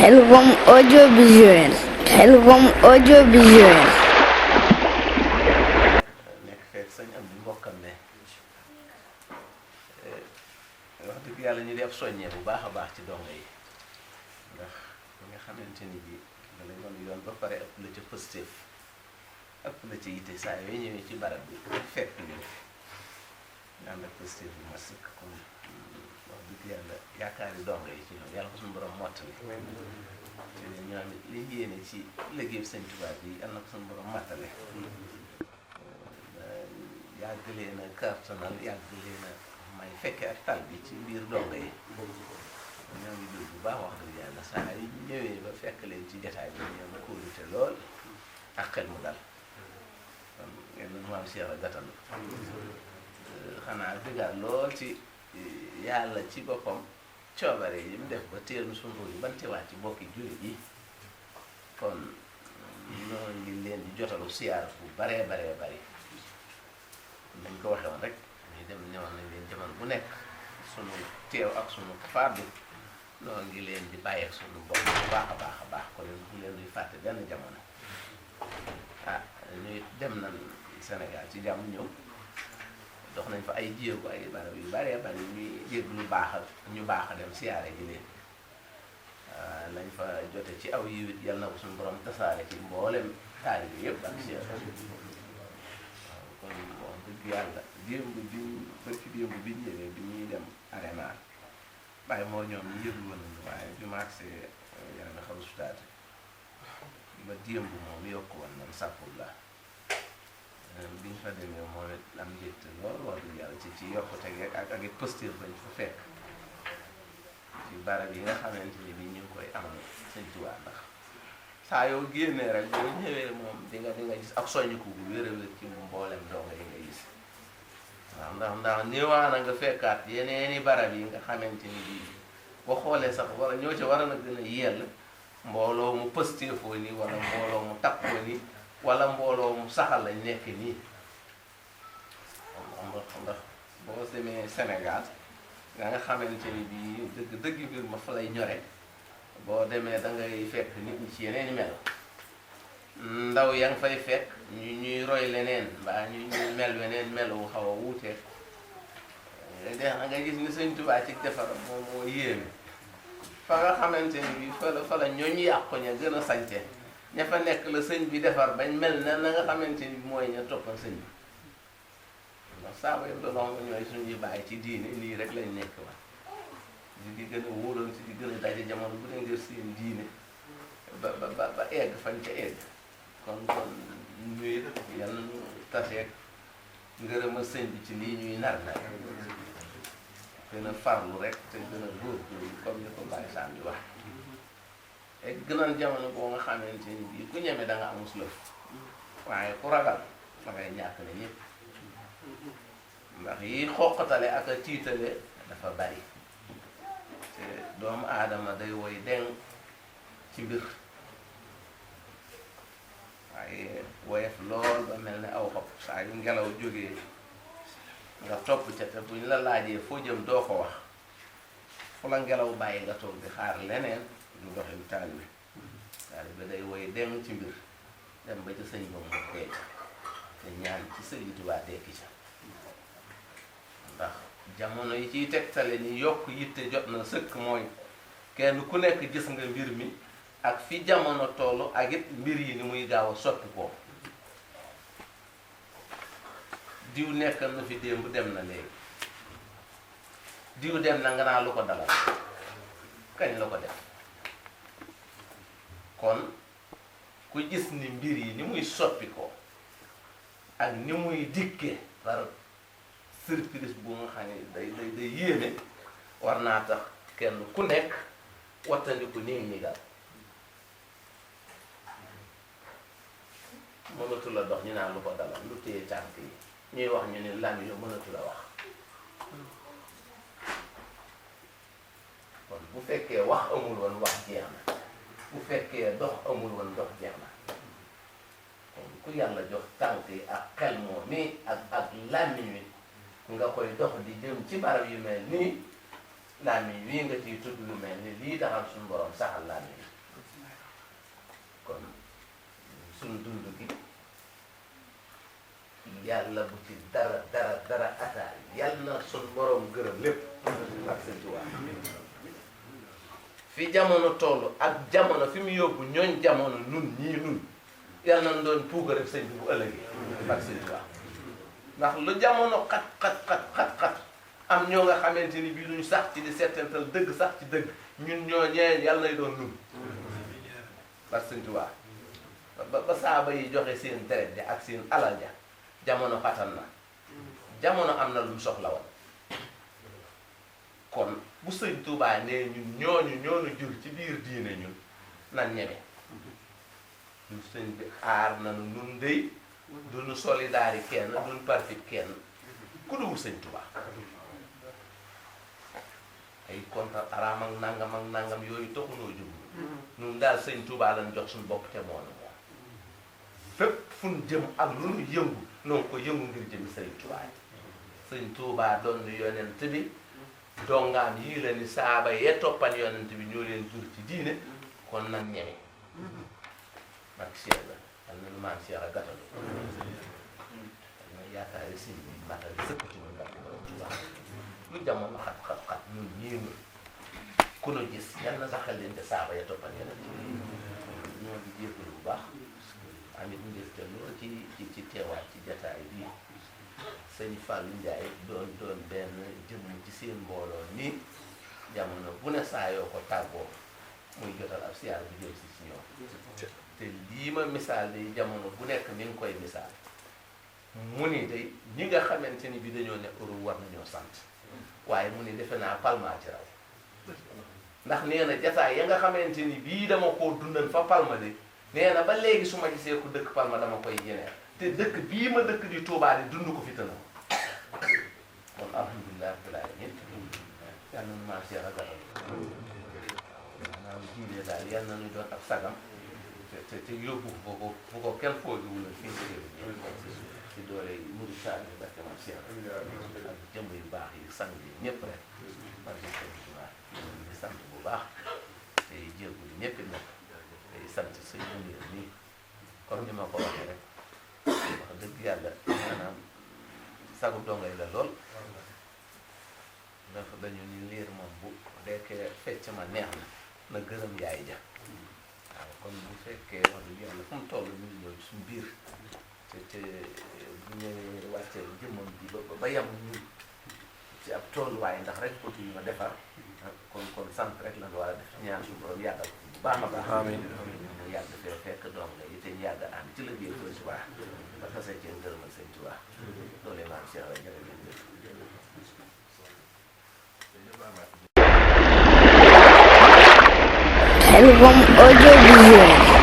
Khelcom audiovisuel. Khelcom audiovisuel. nekk fekk sañ am di mbokkam ne wax dëgg yàlla ñu def soññee bu baax a baax ci dongo yi ndax ñi nga xamante ni bi da lañ doon yoon ba pare ëpp la ca pëstéef ëpp la ca yitte saa yooyu ñëwee ci barab bi fekk ñu ñu ànd ak pëstéef bi ma sëkk comme wax dëgg yàlla yaakaari dongo yi ci ñoom yàlla ko suñu borom mottali te ñoom it li yéene ci liggéey Sëñ Tuubaa bi yàlla na ko suñu borom mottali yàgg leen a kartanal yàgg leen a may fekke ak tal bi ci biir dongo yi ñoo ngi dégg bu baax wax dëgg yàlla saa yi ñëwee ba fekk leen ci jataay bi ñoo ngi kóolute lool ak xel mu dal kon ngeen doon maam Cheikh a gàttal xanaa dëggaat lool ci yàlla ci boppam coobare yi mu def ba téel nu suñu yi ban teewaat ci bokki jullit yi kon ñoo ngi leen di jotalu siyaar bu baree bari nañ ko waxee woon rek ñu dem ñëwoon nañ leen jamono bu nekk sunu teew ak sunu fàddu noo ngi leen di bàyyi ak sunu bopp bu baax a baax kon ñu leen di fàtte benn jamono ñuy dem nañ Sénégal ci jàmm ñëw dox nañ fa ay jéego ay barab yu baree bari ñuy jég lu baax ak ñu baax a dem siyaare ji leen lañ fa jote ci aw yiwit yal na ko suñu borom tasaare ci mboolem taalibe yëpp ak siyaare kon wax dëgg yàlla démb bi ñëwee bi ñuy dem Arena bàyyi moo ñoom ñu yëglu woon nañu waaye bi ma agsee yaram xaw sutaate ba démb moom yokku woon nañ sàppul la bi ñu fa demee moom it am njëkte lool wax dëgg yàlla ci yokkute gi ak it posture bañ fa fekk ci barab yi nga xamante ni bi ñu ngi koy amal Sëñ Tuubaa ndax saa yoo génnee rek boo ñëwee moom di nga gis ak soññiku bu wér-wér ci mboolem dongo yi nga gis waaw ndax néewaana nga fekkaat yeneeni barab yi nga xamante ni bii boo xoolee sax wala ñoo ci war a na gën a yell mbooloo mu pëstéefoo nii wala mbooloo mu takkoo nii wala mbooloo mu saxal lañ nekk nii ndax boo demee Sénégal nga xamante ni bii dëgg mbir ma fa lay ñore boo demee da ngay fekk nit ñi ci yeneen melo ndaw yaa ngi fay fekk ñuy roy leneen mbaa ñuy mel weneen melu xaw a wuuteeg nga gis ni Sëñ Tuubaa ci defar moom moo yéeme fa nga xamante ni bii fa la ñooñu yàqu ña gën a sañte ña fa nekk la sëñ bi defar bañ mel na nga xamante ni mooy ña toppal sëñ bi ndax saaba yëpp doon ñooy suñuy bàyyi ci diine nii rek lañ nekk wax di gën a wóolante di gën a daje jamono bu ne ngir seen diine ba egg fañ ca egg kon ñuy yal nañu taseeg ngërëma sëñ bi ci lii ñuy nar gën a farlu rek te gën a góorgóorlu comme ni ko Baye Sam di wax et gënal jamono boo nga xamante ni bii ku ñeme da nga amus lëf waaye ku ragal da ngay ñàkk ne ñëpp ndax yi xoqatale ak a tiitale dafa bari te doomu aadama day woy deng ci mbir waaye woyef lool ba mel ne aw xob saa yu ngelaw jógee nga topp ca te buñ la laajee foo jëm doo ko wax fu la ngelaw bàyyi nga toog di xaar leneen du doxin taalibe day woy dem ci mbir dem ba ca sëñ ba mu dee te ñaan ci Sëñ Tuubaa dekki ca ndax jamono yi ciy tegtale ni yokk yitte jot na sëkk mooy kenn ku nekk gis nga mbir mi ak fi jamono tollu ak it mbir yi ni muy gaaw a soppi ko diw nekk na fi démb dem na léegi diw dem na nga naa lu ko dalal kañ la ko def kon ku gis ni mbir yi ni muy soppi ko ak ni muy dikke par surprise bu nga xam ne day yéeme war naa tax kenn ku nekk wattandiku néeg ñi gal mënatu la dox ñu naan lu ko dalal lu téye tànk yi ñuy wax ñu ne lam yu mënatu la wax kon bu fekkee wax amul woon wax jeex na bu fekkee dox amul woon dox jeex na kon ku yàlla jox tànk yi ak xel moo mi ak làmmiñ wi nga koy dox di jëm ci barab yu mel nii làmmiñ wii nga ciy tudd yu mel ni lii taxal suñu borom saxal làmmiñ wi sun dund gi yàlla bu ci dara ataay yàlla na sun borom gërëm lépp ak sëñ Tuubaa fi jamono toll ak jamono fi mu yóbbu ñooñ jamono nun ñii nun yàlla na doon puuga rek sëñ bi bu ëllëgee ak sëñ Tuubaa ndax lu jamono xat am ñoo nga xamante ni bii duñu sax ci di settantal dëgg sax ci dëgg ñun ñoo ñeen yàlla nay doon nun parce que sëñ Tuubaa ba saaba yi joxe seen deret ja ak seen alal ja jamono xatan na jamono am na lu mu soxla woon kon bu sëñ Tuubaa nee ñun ñooñu jur ci biir diine ñun nan ñeme ñu sëñ bi aar nanu nun ndey duñu solidaire kenn duñu parti kenn ku duwul sëñ Tuubaa ay kontra araam ak nangam yooyu taxunoo jublu ñun daal sëñ Tuubaa lañ jox suñu bopp te moonu fépp fu ñu jëm ak lu ñu yëngu noonu ko yëngu ngir jëm sëñ Tuubaa sëñ Tuubaa doon nu yonent bi dongaam yii la ni saaba yee toppan yonent bi ñoo leen jur ci diine kon nag ñeme mag Cheikh la am na lu maam Cheikh a gàttalu ma yaakaari sëñ bi matal sëkk ci ñun barke borom Tuubaa lu jamono xat ñun ñii ñun ku nu gis yal na saxal leen te saaba yee toppan yonent bi ñoo di jéggalu bu baax amit ñu des te loolu ci teewaat ci jataay bii sëñ Fallou Ndiaye doon benn jëmm ci seen mbooloo nii jamono bu ne saa yoo ko tàggoo muy jotal ab siyaar bu jëm si ñoom te lii ma misaal day jamono bu nekk ni nga koy misaal mu ni day ñi nga xamante ni bi dañoo ne Europe war nañoo sant waaye mu ni defe naa Palma ci raw ndax nee na jataay ya nga xamante ni bii dama koo dundal fa Palma de nee na ba léegi su ma gisee ku dëkk Palma dama koy yeneen te dëkk bii ma dëkk di Touba di dund ko fi tënam kon alhamdulilah rabbil alamin yal na nu maa Cheikh a gatal maanaam jiilee daal yal na nu doon ab sagam te yóbbu bu ko kenn foogiwul fii ci réew mi ci doole yi mudu saani bi barke maam Cheikh ak jëmb yu baax yi sang yi ñëpp rek barke sëñ Tuubaa di sant bu baax te jéggul ñëpp nag tey sant sëñ Munir nii comme ni ma ko waxee rek wax dëgg yàlla maanaam sagu dongay la lool ndax dañu ni liir moom bu dekkee fecc ma neex na gërëm yaay ja waaw kon bu fekkee wax dëgg yàlla fu mu toll ñu ngi ñëw suñu biir te bu ñëwee wàcce jëmmam ji ba yam ñu ci ab tolluwaay ndax rek pour ñu defar kon sant rek la war a def ñaan suñu borom yàggal ko bu baax a baax amiin mu yàgg fee fekk doom nga yi te ñu yàgg ànd ci liggéey Sëñ Tuubaa ba tase ci ngërëmal Sëñ Tuubaa loolu maam Cheikh la jërëjëf Khelcom Audiovisuel